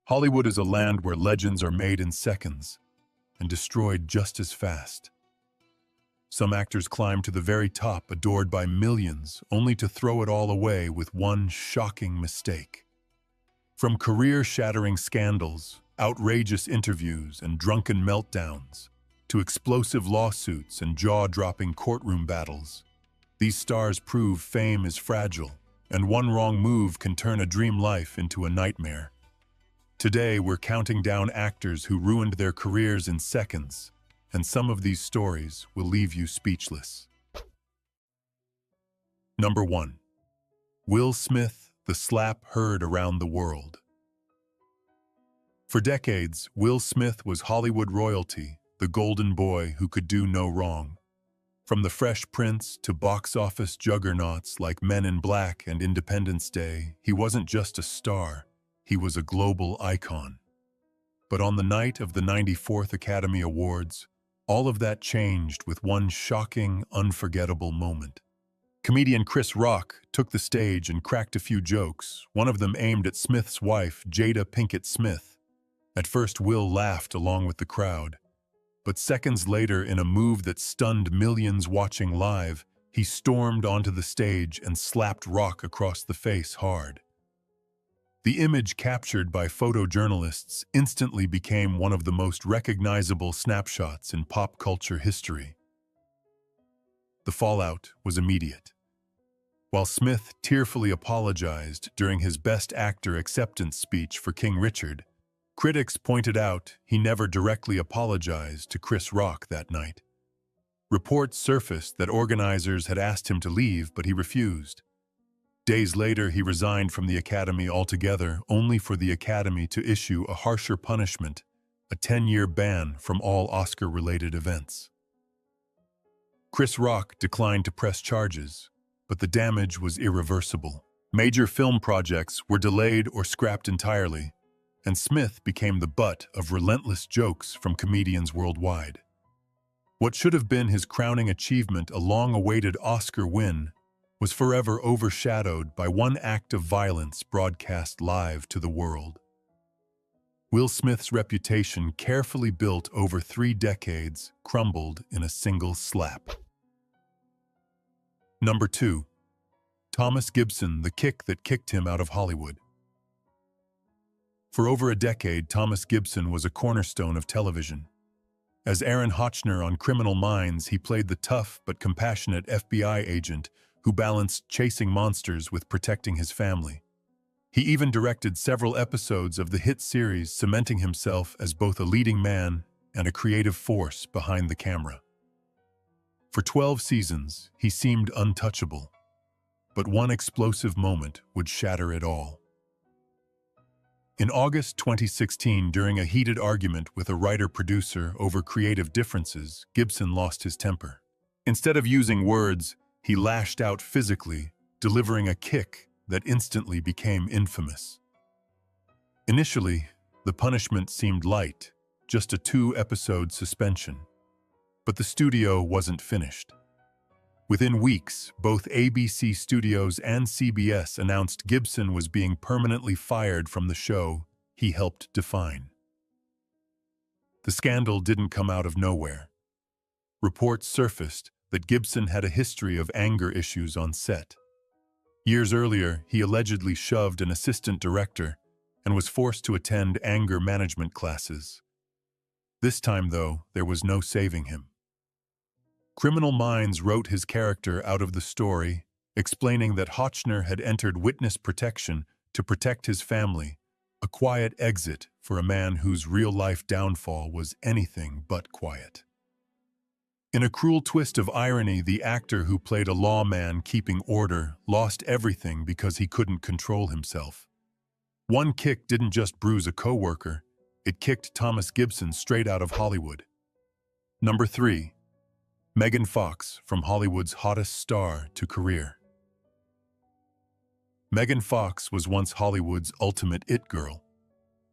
Hollywood is a land where legends are made in seconds and destroyed just as fast. Some actors climb to the very top, adored by millions, only to throw it all away with one shocking mistake. From career-shattering scandals, outrageous interviews, and drunken meltdowns, to explosive lawsuits and jaw-dropping courtroom battles, these stars prove fame is fragile, and one wrong move can turn a dream life into a nightmare. Today, we're counting down actors who ruined their careers in seconds, and some of these stories will leave you speechless. Number 1. Will Smith, the slap heard around the world. For decades, Will Smith was Hollywood royalty, the golden boy who could do no wrong. From The Fresh Prince to box office juggernauts like Men in Black and Independence Day, he wasn't just a star, he was a global icon. But on the night of the 94th Academy Awards, all of that changed with one shocking, unforgettable moment. Comedian Chris Rock took the stage and cracked a few jokes, one of them aimed at Smith's wife, Jada Pinkett Smith. At first, Will laughed along with the crowd. But seconds later, in a move that stunned millions watching live, he stormed onto the stage and slapped Rock across the face hard. The image captured by photojournalists instantly became one of the most recognizable snapshots in pop culture history. The fallout was immediate. While Smith tearfully apologized during his Best Actor acceptance speech for King Richard, critics pointed out he never directly apologized to Chris Rock that night. Reports surfaced that organizers had asked him to leave, but he refused. Days later, he resigned from the Academy altogether, only for the Academy to issue a harsher punishment, a 10-year ban from all Oscar-related events. Chris Rock declined to press charges, but the damage was irreversible. Major film projects were delayed or scrapped entirely, and Smith became the butt of relentless jokes from comedians worldwide. What should have been his crowning achievement, a long-awaited Oscar win, was forever overshadowed by one act of violence broadcast live to the world. Will Smith's reputation, carefully built over 3 decades, crumbled in a single slap. Number 2. Thomas Gibson, the kick that kicked him out of Hollywood. For over a decade, Thomas Gibson was a cornerstone of television. As Aaron Hotchner on Criminal Minds, he played the tough but compassionate FBI agent who balanced chasing monsters with protecting his family. He even directed several episodes of the hit series, cementing himself as both a leading man and a creative force behind the camera. For 12 seasons, he seemed untouchable, but one explosive moment would shatter it all. In August 2016, during a heated argument with a writer-producer over creative differences, Gibson lost his temper. Instead of using words, he lashed out physically, delivering a kick that instantly became infamous. Initially, the punishment seemed light, just a 2-episode suspension. But the studio wasn't finished. Within weeks, both ABC Studios and CBS announced Gibson was being permanently fired from the show he helped define. The scandal didn't come out of nowhere. Reports surfaced that Gibson had a history of anger issues on set. Years earlier, he allegedly shoved an assistant director and was forced to attend anger management classes. This time, though, there was no saving him. Criminal Minds wrote his character out of the story, explaining that Hotchner had entered witness protection to protect his family, a quiet exit for a man whose real-life downfall was anything but quiet. In a cruel twist of irony, the actor who played a lawman keeping order lost everything because he couldn't control himself. One kick didn't just bruise a coworker, it kicked Thomas Gibson straight out of Hollywood. Number 3. Megan Fox, from Hollywood's hottest star to career. Megan Fox was once Hollywood's ultimate it girl.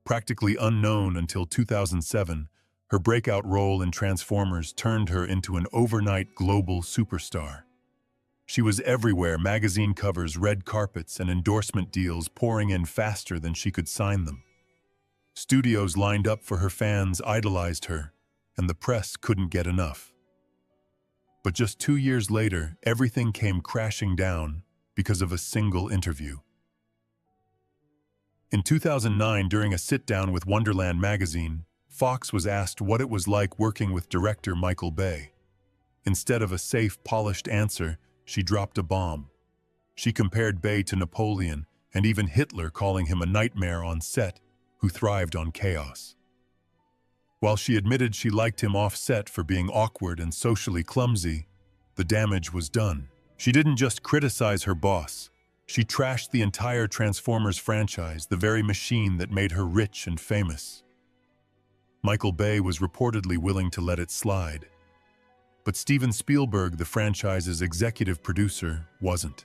Practically unknown until 2007, her breakout role in Transformers turned her into an overnight global superstar. She was everywhere, magazine covers, red carpets, and endorsement deals pouring in faster than she could sign them. Studios lined up for her, fans idolized her, and the press couldn't get enough. But just 2 years later, everything came crashing down because of a single interview. In 2009, during a sit-down with Wonderland magazine, Fox was asked what it was like working with director Michael Bay. Instead of a safe, polished answer, she dropped a bomb. She compared Bay to Napoleon and even Hitler, calling him a nightmare on set who thrived on chaos. While she admitted she liked him off set for being awkward and socially clumsy, the damage was done. She didn't just criticize her boss. She trashed the entire Transformers franchise, the very machine that made her rich and famous. Michael Bay was reportedly willing to let it slide. But Steven Spielberg, the franchise's executive producer, wasn't.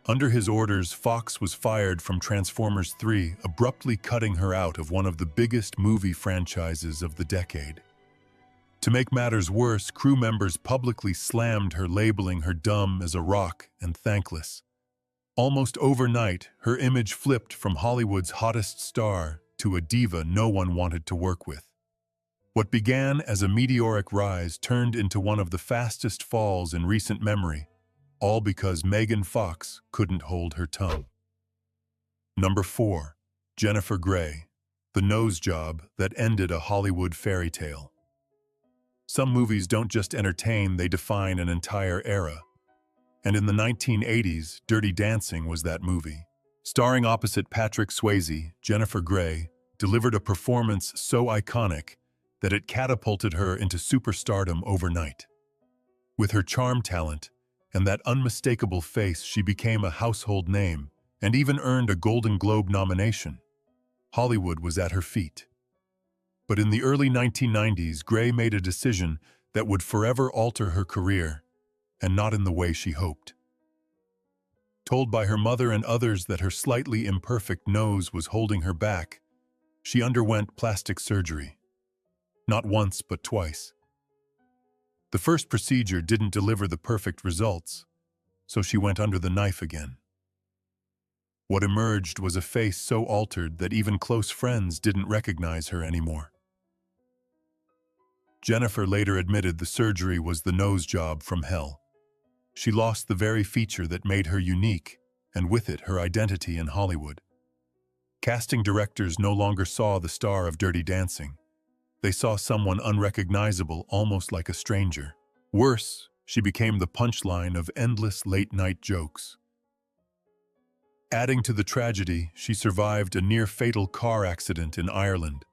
Under his orders, Fox was fired from Transformers 3, abruptly cutting her out of one of the biggest movie franchises of the decade. To make matters worse, crew members publicly slammed her, labeling her dumb as a rock and thankless. Almost overnight, her image flipped from Hollywood's hottest star to a diva no one wanted to work with. What began as a meteoric rise turned into one of the fastest falls in recent memory, all because Megan Fox couldn't hold her tongue. Number 4. Jennifer Grey, the nose job that ended a Hollywood fairy tale. Some movies don't just entertain, they define an entire era. And in the 1980s, Dirty Dancing was that movie. Starring opposite Patrick Swayze, Jennifer Grey delivered a performance so iconic that it catapulted her into superstardom overnight. With her charm, talent, and that unmistakable face, she became a household name and even earned a Golden Globe nomination. Hollywood was at her feet. But in the early 1990s, Grey made a decision that would forever alter her career, and not in the way she hoped. Told by her mother and others that her slightly imperfect nose was holding her back, she underwent plastic surgery. Not once, but twice. The first procedure didn't deliver the perfect results, so she went under the knife again. What emerged was a face so altered that even close friends didn't recognize her anymore. Jennifer later admitted the surgery was the nose job from hell. She lost the very feature that made her unique, and with it, her identity in Hollywood. Casting directors no longer saw the star of Dirty Dancing. They saw someone unrecognizable, almost like a stranger. Worse, she became the punchline of endless late-night jokes. Adding to the tragedy, she survived a near-fatal car accident in Ireland,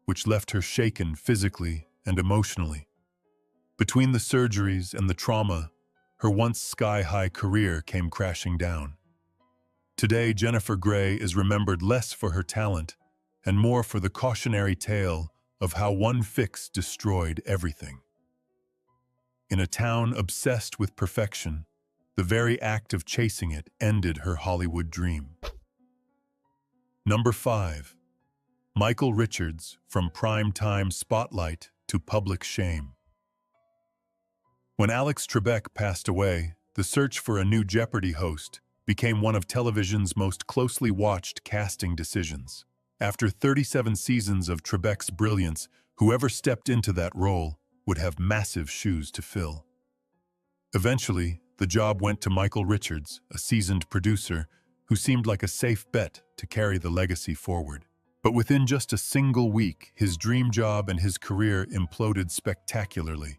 which left her shaken physically and emotionally. Between the surgeries and the trauma, her once sky-high career came crashing down. Today, Jennifer Grey is remembered less for her talent and more for the cautionary tale of how one fix destroyed everything. In a town obsessed with perfection, the very act of chasing it ended her Hollywood dream. Number 5. Michael Richards, from prime-time spotlight to public shame. When Alex Trebek passed away, the search for a new Jeopardy host became one of television's most closely watched casting decisions. After 37 seasons of Trebek's brilliance, whoever stepped into that role would have massive shoes to fill. Eventually, the job went to Michael Richards, a seasoned producer who seemed like a safe bet to carry the legacy forward. But within just a single week, his dream job and his career imploded spectacularly.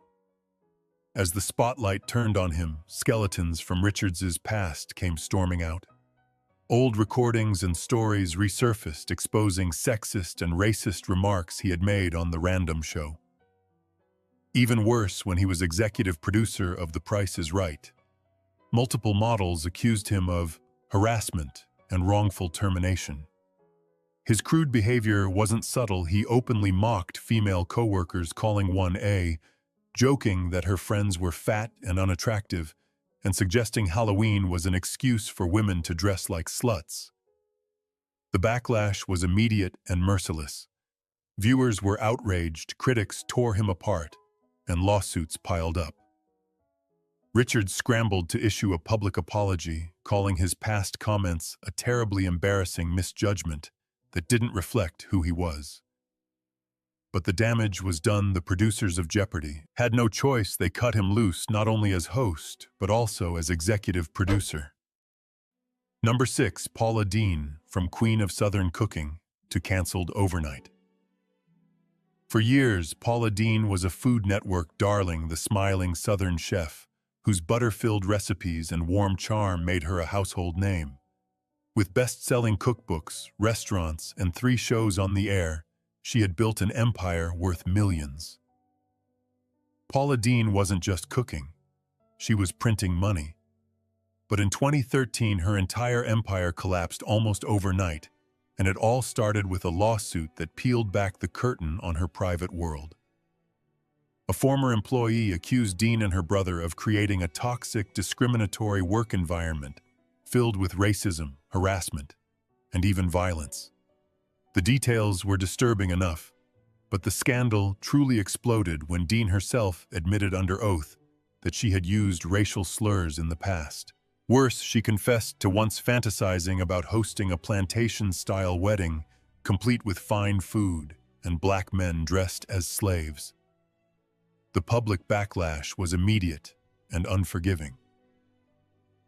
As the spotlight turned on him, skeletons from Richards's past came storming out. Old recordings and stories resurfaced, exposing sexist and racist remarks he had made on The Random Show. Even worse, when he was executive producer of The Price is Right, multiple models accused him of harassment and wrongful termination. His crude behavior wasn't subtle. He openly mocked female coworkers, calling one a, joking that her friends were fat and unattractive, and suggesting Halloween was an excuse for women to dress like sluts. The backlash was immediate and merciless. Viewers were outraged, critics tore him apart, and lawsuits piled up. Richards scrambled to issue a public apology, calling his past comments a terribly embarrassing misjudgment that didn't reflect who he was. But the damage was done. The producers of Jeopardy had no choice. They cut him loose not only as host, but also as executive producer. Number 6, Paula Deen, from Queen of Southern Cooking to canceled overnight. For years, Paula Deen was a Food Network darling, the smiling Southern chef, whose butter-filled recipes and warm charm made her a household name. With best-selling cookbooks, restaurants, and 3 shows on the air, she had built an empire worth millions. Paula Deen wasn't just cooking. She was printing money. But in 2013, her entire empire collapsed almost overnight, and it all started with a lawsuit that peeled back the curtain on her private world. A former employee accused Deen and her brother of creating a toxic, discriminatory work environment filled with racism, harassment, and even violence. The details were disturbing enough, but the scandal truly exploded when Deen herself admitted under oath that she had used racial slurs in the past. Worse, she confessed to once fantasizing about hosting a plantation-style wedding, complete with fine food and black men dressed as slaves. The public backlash was immediate and unforgiving.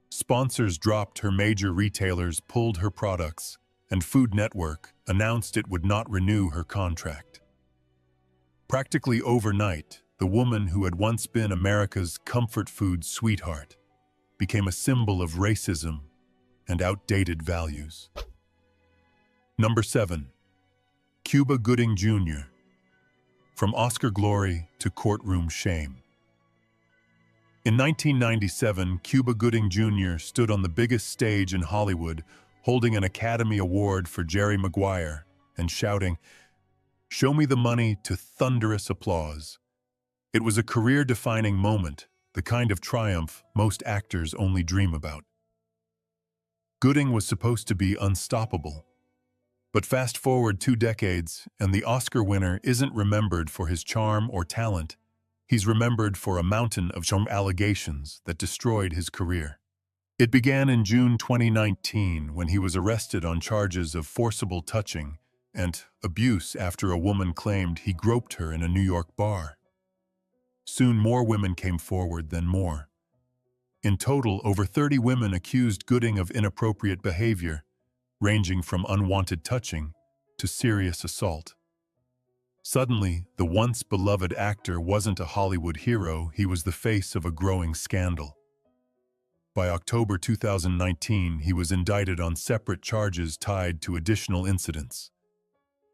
Sponsors dropped her, major retailers pulled her products, and Food Network announced it would not renew her contract. Practically overnight, the woman who had once been America's comfort food sweetheart became a symbol of racism and outdated values. Number 7, Cuba Gooding Jr., from Oscar glory to courtroom shame. In 1997, Cuba Gooding Jr. stood on the biggest stage in Hollywood, holding an Academy Award for Jerry Maguire and shouting, "Show me the money," to thunderous applause. It was a career-defining moment, the kind of triumph most actors only dream about. Gooding was supposed to be unstoppable. But fast forward 2 decades, and the Oscar winner isn't remembered for his charm or talent. He's remembered for a mountain of allegations that destroyed his career. It began in June 2019 when he was arrested on charges of forcible touching and abuse after a woman claimed he groped her in a New York bar. Soon more women came forward than more. In total, over 30 women accused Gooding of inappropriate behavior, ranging from unwanted touching to serious assault. Suddenly, the once beloved actor wasn't a Hollywood hero, he was the face of a growing scandal. By October 2019, he was indicted on separate charges tied to additional incidents.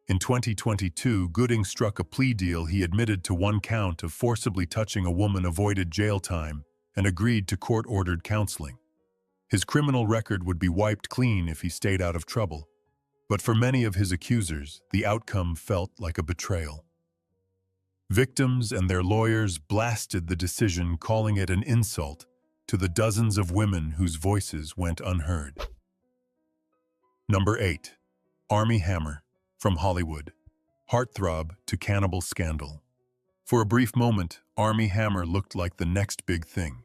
In 2022, Gooding struck a plea deal. He admitted to 1 count of forcibly touching a woman, avoided jail time, and agreed to court-ordered counseling. His criminal record would be wiped clean if he stayed out of trouble. But for many of his accusers, the outcome felt like a betrayal. Victims and their lawyers blasted the decision, calling it an insult to the dozens of women whose voices went unheard. Number 8, Armie Hammer, from Hollywood, heartthrob to cannibal scandal. For a brief moment, Armie Hammer looked like the next big thing.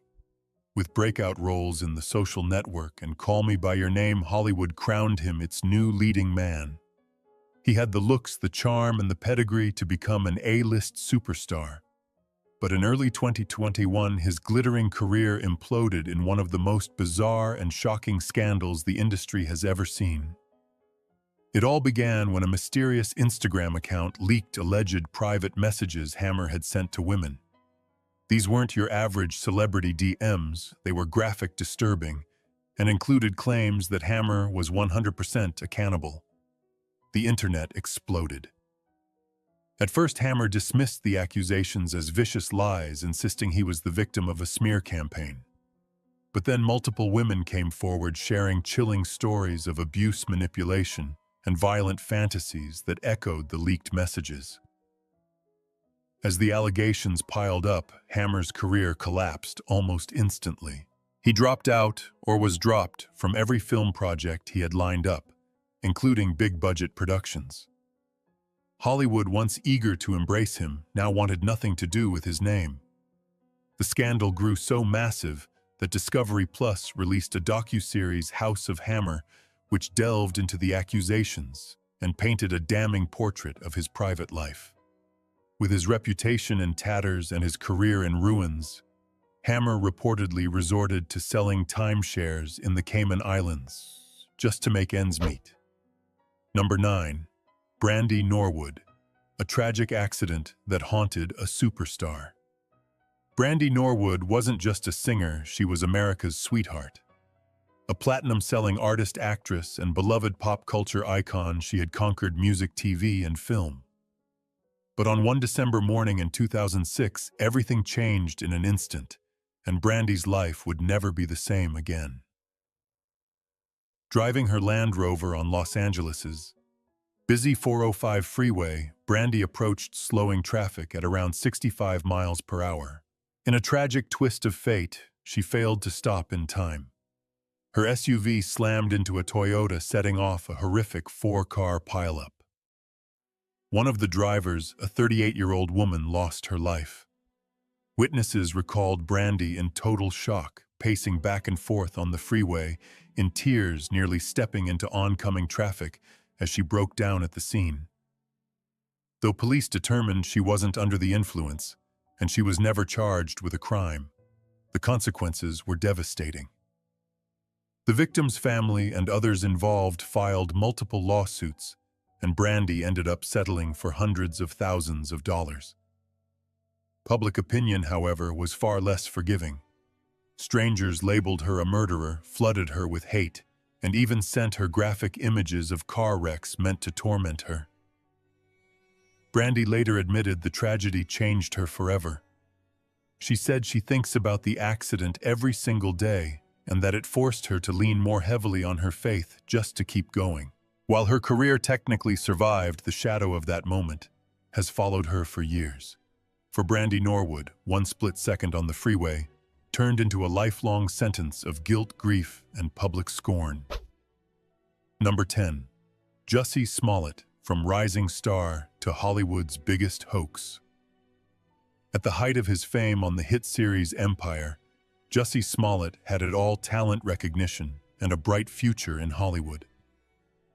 With breakout roles in The Social Network and Call Me by Your Name, Hollywood crowned him its new leading man. He had the looks, the charm, and the pedigree to become an A-list superstar. But in early 2021, his glittering career imploded in one of the most bizarre and shocking scandals the industry has ever seen. It all began when a mysterious Instagram account leaked alleged private messages Hammer had sent to women. These weren't your average celebrity DMs, they were graphic, disturbing, and included claims that Hammer was 100% a cannibal. The internet exploded. At first, Hammer dismissed the accusations as vicious lies, insisting he was the victim of a smear campaign. But then multiple women came forward sharing chilling stories of abuse, manipulation, and violent fantasies that echoed the leaked messages. As the allegations piled up, Hammer's career collapsed almost instantly. He dropped out, or was dropped, from every film project he had lined up, including big-budget productions. Hollywood, once eager to embrace him, now wanted nothing to do with his name. The scandal grew so massive that Discovery Plus released a docuseries, House of Hammer, which delved into the accusations and painted a damning portrait of his private life. With his reputation in tatters and his career in ruins, Hammer reportedly resorted to selling timeshares in the Cayman Islands just to make ends meet. Number 9. Brandy Norwood, a tragic accident that haunted a superstar. Brandy Norwood wasn't just a singer, she was America's sweetheart. A platinum-selling artist, actress, and beloved pop culture icon, she had conquered music, TV, and film. But on one December morning in 2006, everything changed in an instant, and Brandy's life would never be the same again. Driving her Land Rover on Los Angeles's busy 405 freeway, Brandy approached slowing traffic at around 65 miles per hour. In a tragic twist of fate, she failed to stop in time. Her SUV slammed into a Toyota, setting off a horrific 4-car pileup. One of the drivers, a 38-year-old woman, lost her life. Witnesses recalled Brandy in total shock, pacing back and forth on the freeway, in tears, nearly stepping into oncoming traffic as she broke down at the scene. Though police determined she wasn't under the influence, and she was never charged with a crime, the consequences were devastating. The victim's family and others involved filed multiple lawsuits, and Brandy ended up settling for hundreds of thousands of dollars. Public opinion, however, was far less forgiving. Strangers labeled her a murderer, flooded her with hate, and even sent her graphic images of car wrecks meant to torment her. Brandy later admitted the tragedy changed her forever. She said she thinks about the accident every single day, and that it forced her to lean more heavily on her faith just to keep going. While her career technically survived, the shadow of that moment has followed her for years. For Brandy Norwood, one split second on the freeway turned into a lifelong sentence of guilt, grief, and public scorn. Number 10. Jussie Smollett, from rising star to Hollywood's biggest hoax. At the height of his fame on the hit series Empire, Jussie Smollett had it all: talent, recognition, and a bright future in Hollywood.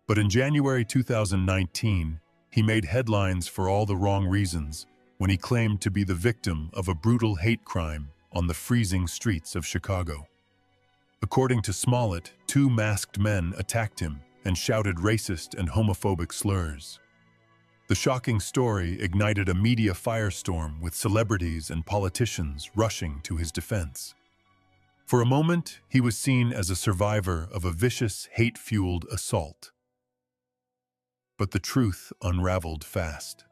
But in January 2019, he made headlines for all the wrong reasons when he claimed to be the victim of a brutal hate crime on the freezing streets of Chicago. According to Smollett, 2 masked men attacked him and shouted racist and homophobic slurs. The shocking story ignited a media firestorm, with celebrities and politicians rushing to his defense. For a moment, he was seen as a survivor of a vicious, hate-fueled assault. But the truth unraveled fast.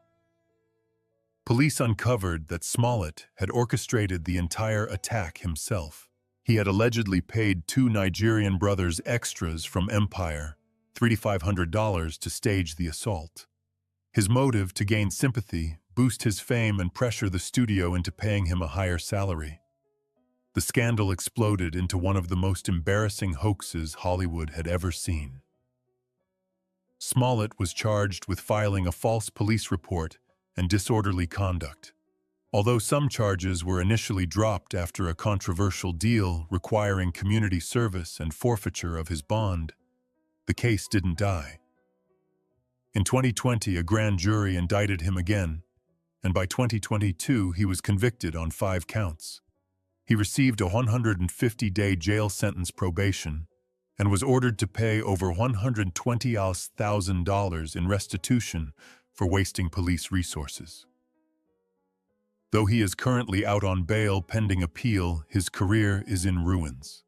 Police uncovered that Smollett had orchestrated the entire attack himself. He had allegedly paid 2 Nigerian brothers extras from Empire, $3,500, to stage the assault. His motive: to gain sympathy, boost his fame, and pressure the studio into paying him a higher salary. The scandal exploded into one of the most embarrassing hoaxes Hollywood had ever seen. Smollett was charged with filing a false police report and disorderly conduct. Although some charges were initially dropped after a controversial deal requiring community service and forfeiture of his bond, the case didn't die. In 2020, a grand jury indicted him again, and by 2022, he was convicted on 5 counts. He received a 150-day jail sentence, probation, and was ordered to pay over $120,000 in restitution for wasting police resources. Though he is currently out on bail pending appeal, his career is in ruins.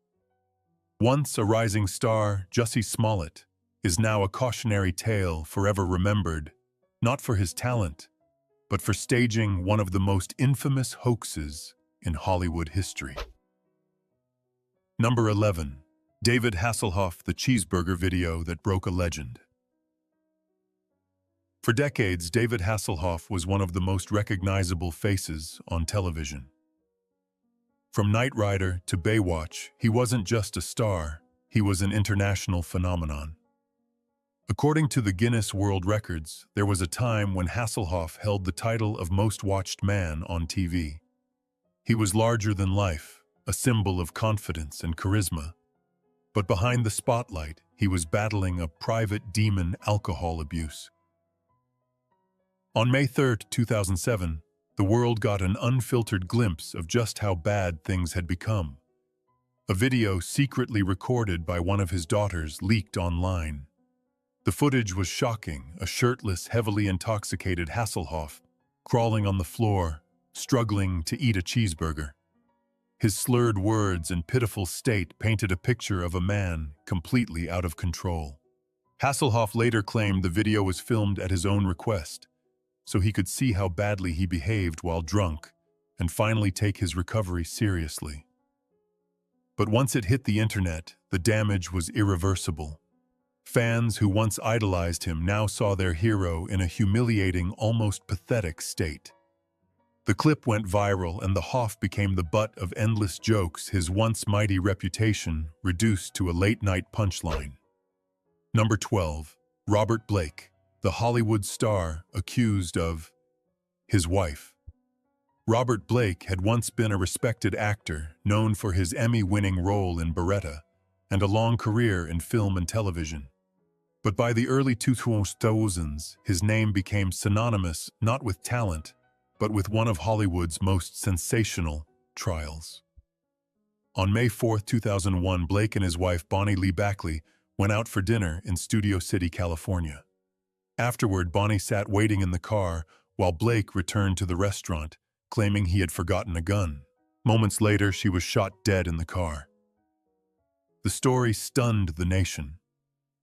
Once a rising star, Jussie Smollett is now a cautionary tale, forever remembered, not for his talent, but for staging one of the most infamous hoaxes in Hollywood history. Number 11. David Hasselhoff, the cheeseburger video that broke a legend. For decades, David Hasselhoff was one of the most recognizable faces on television. From Knight Rider to Baywatch, he wasn't just a star, he was an international phenomenon. According to the Guinness World Records, there was a time when Hasselhoff held the title of most watched man on TV. He was larger than life, a symbol of confidence and charisma. But behind the spotlight, he was battling a private demon: alcohol abuse. On May 3, 2007, the world got an unfiltered glimpse of just how bad things had become. A video secretly recorded by one of his daughters leaked online. The footage was shocking: a shirtless, heavily intoxicated Hasselhoff crawling on the floor, struggling to eat a cheeseburger. His slurred words and pitiful state painted a picture of a man completely out of control. Hasselhoff later claimed the video was filmed at his own request, so he could see how badly he behaved while drunk and finally take his recovery seriously. But once it hit the internet, the damage was irreversible. Fans who once idolized him now saw their hero in a humiliating, almost pathetic state. The clip went viral, and the Hoff became the butt of endless jokes, his once mighty reputation reduced to a late-night punchline. Number 12. Robert Blake, the Hollywood star accused of his wife. Robert Blake had once been a respected actor, known for his Emmy-winning role in Beretta and a long career in film and television. But by the early 2000s, his name became synonymous not with talent, but with one of Hollywood's most sensational trials. On May 4, 2001, Blake and his wife Bonnie Lee Backley went out for dinner in Studio City, California. Afterward, Bonnie sat waiting in the car while Blake returned to the restaurant, claiming he had forgotten a gun. Moments later, she was shot dead in the car. The story stunned the nation.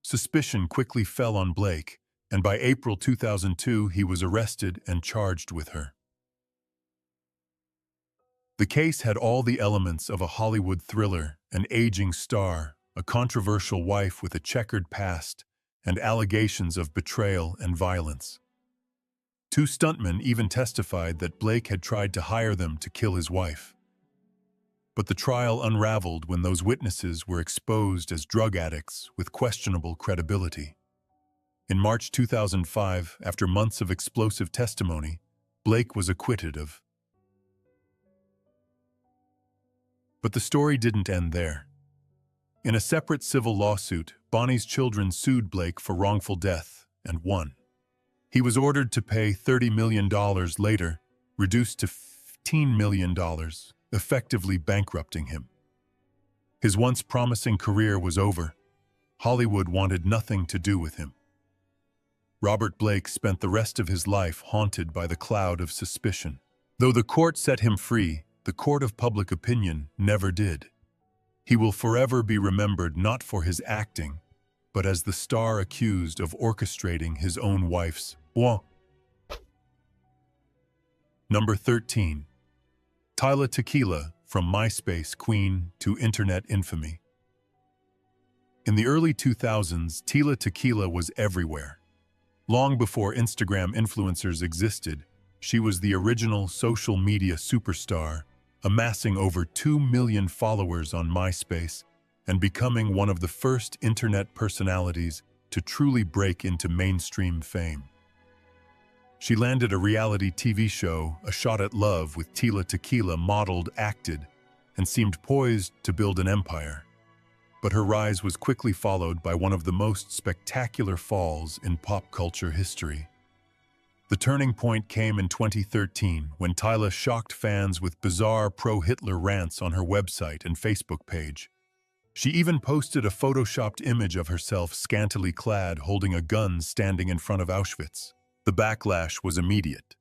Suspicion quickly fell on Blake, and by April 2002, he was arrested and charged with her. The case had all the elements of a Hollywood thriller: an aging star, a controversial wife with a checkered past, and allegations of betrayal and violence. Two stuntmen even testified that Blake had tried to hire them to kill his wife. But the trial unraveled when those witnesses were exposed as drug addicts with questionable credibility. In March 2005, after months of explosive testimony, Blake was acquitted of. But the story didn't end there. In a separate civil lawsuit, Bonnie's children sued Blake for wrongful death and won. He was ordered to pay $30 million, later reduced to $15 million, effectively bankrupting him. His once promising career was over. Hollywood wanted nothing to do with him. Robert Blake spent the rest of his life haunted by the cloud of suspicion. Though the court set him free, the court of public opinion never did. He will forever be remembered not for his acting, but as the star accused of orchestrating his own wife's war. Number 13. Tila Tequila, from MySpace queen to internet infamy. In the early 2000s, Tila Tequila was everywhere. Long before Instagram influencers existed, she was the original social media superstar, amassing over 2 million followers on MySpace and becoming one of the first internet personalities to truly break into mainstream fame. She landed a reality TV show, A Shot at Love with Tila Tequila, modeled, acted, and seemed poised to build an empire. But her rise was quickly followed by one of the most spectacular falls in pop culture history. The turning point came in 2013 when Tila shocked fans with bizarre pro-Hitler rants on her website and Facebook page. She even posted a photoshopped image of herself scantily clad holding a gun standing in front of Auschwitz. The backlash was immediate.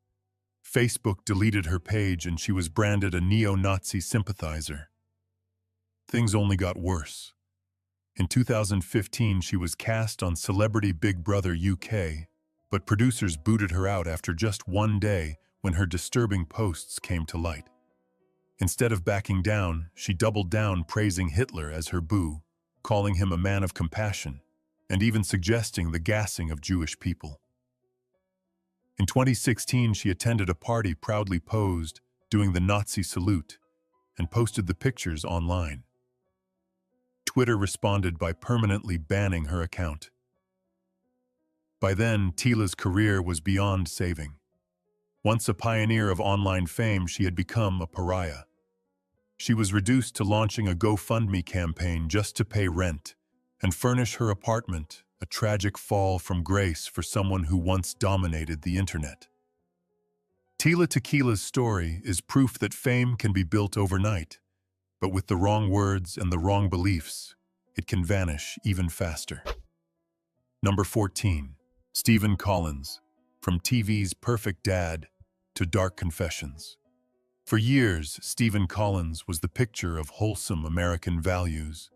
Facebook deleted her page and she was branded a neo-Nazi sympathizer. Things only got worse. In 2015, she was cast on Celebrity Big Brother UK, but producers booted her out after just one day when her disturbing posts came to light. Instead of backing down, she doubled down, praising Hitler as her boo, calling him a man of compassion, and even suggesting the gassing of Jewish people. In 2016, she attended a party proudly posed, doing the Nazi salute, and posted the pictures online. Twitter responded by permanently banning her account. By then, Tila's career was beyond saving. Once a pioneer of online fame, she had become a pariah. She was reduced to launching a GoFundMe campaign just to pay rent and furnish her apartment, a tragic fall from grace for someone who once dominated the internet. Tila Tequila's story is proof that fame can be built overnight, but with the wrong words and the wrong beliefs, it can vanish even faster. Number 14. Stephen Collins, from TV's Perfect Dad to Dark Confessions. For years, Stephen Collins was the picture of wholesome American values.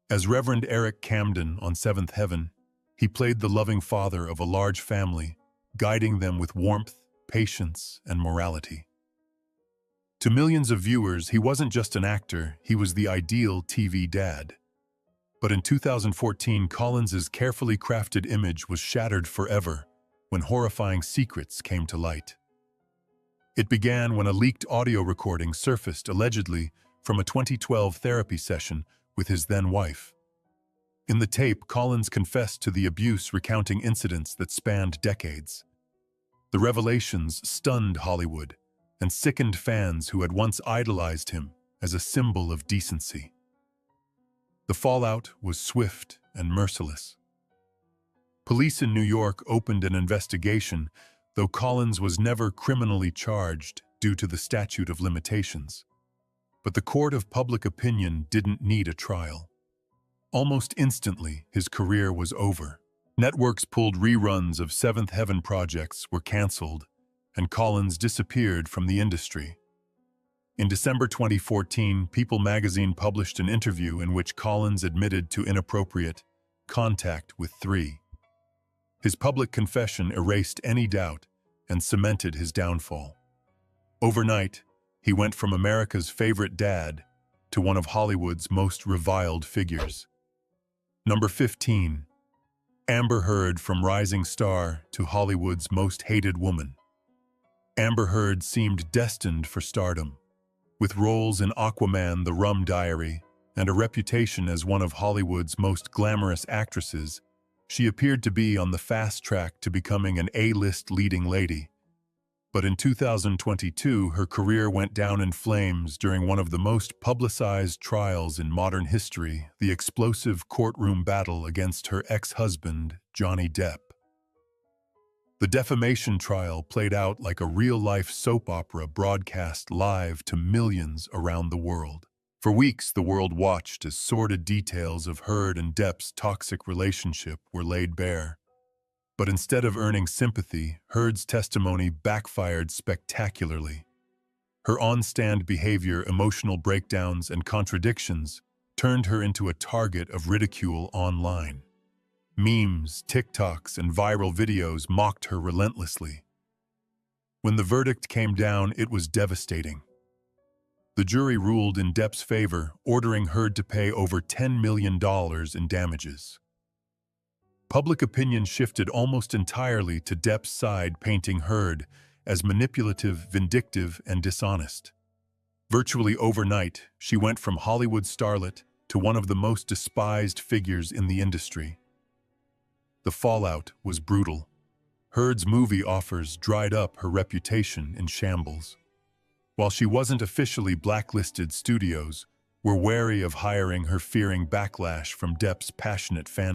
As Reverend Eric Camden on Seventh Heaven, he played the loving father of a large family, guiding them with warmth, patience, and morality. To millions of viewers, he wasn't just an actor, he was the ideal TV dad. But in 2014, Collins's carefully crafted image was shattered forever when horrifying secrets came to light. It began when a leaked audio recording surfaced allegedly from a 2012 therapy session with his then-wife. In the tape, Collins confessed to the abuse, recounting incidents that spanned decades. The revelations stunned Hollywood and sickened fans who had once idolized him as a symbol of decency. The fallout was swift and merciless. Police in New York opened an investigation, though Collins was never criminally charged due to the statute of limitations. But the court of public opinion didn't need a trial. Almost instantly, his career was over. Networks pulled reruns of Seventh Heaven projects were canceled, and Collins disappeared from the industry. In December 2014, People magazine published an interview in which Collins admitted to inappropriate contact with three. His public confession erased any doubt and cemented his downfall. Overnight, he went from America's favorite dad to one of Hollywood's most reviled figures. Number 15. Amber Heard, from rising star to Hollywood's most hated woman. Amber Heard seemed destined for stardom. With roles in Aquaman, The Rum Diary, and a reputation as one of Hollywood's most glamorous actresses, she appeared to be on the fast track to becoming an A-list leading lady. But in 2022, her career went down in flames during one of the most publicized trials in modern history, the explosive courtroom battle against her ex-husband, Johnny Depp. The defamation trial played out like a real-life soap opera broadcast live to millions around the world. For weeks, the world watched as sordid details of Heard and Depp's toxic relationship were laid bare. But instead of earning sympathy, Heard's testimony backfired spectacularly. Her on-stand behavior, emotional breakdowns, and contradictions turned her into a target of ridicule online. Memes, TikToks, and viral videos mocked her relentlessly. When the verdict came down, it was devastating. The jury ruled in Depp's favor, ordering Heard to pay over $10 million in damages. Public opinion shifted almost entirely to Depp's side, painting Heard as manipulative, vindictive, and dishonest. Virtually overnight, she went from Hollywood starlet to one of the most despised figures in the industry. The fallout was brutal. Heard's movie offers dried up, her reputation in shambles. While she wasn't officially blacklisted, studios were wary of hiring her, fearing backlash from Depp's passionate fans.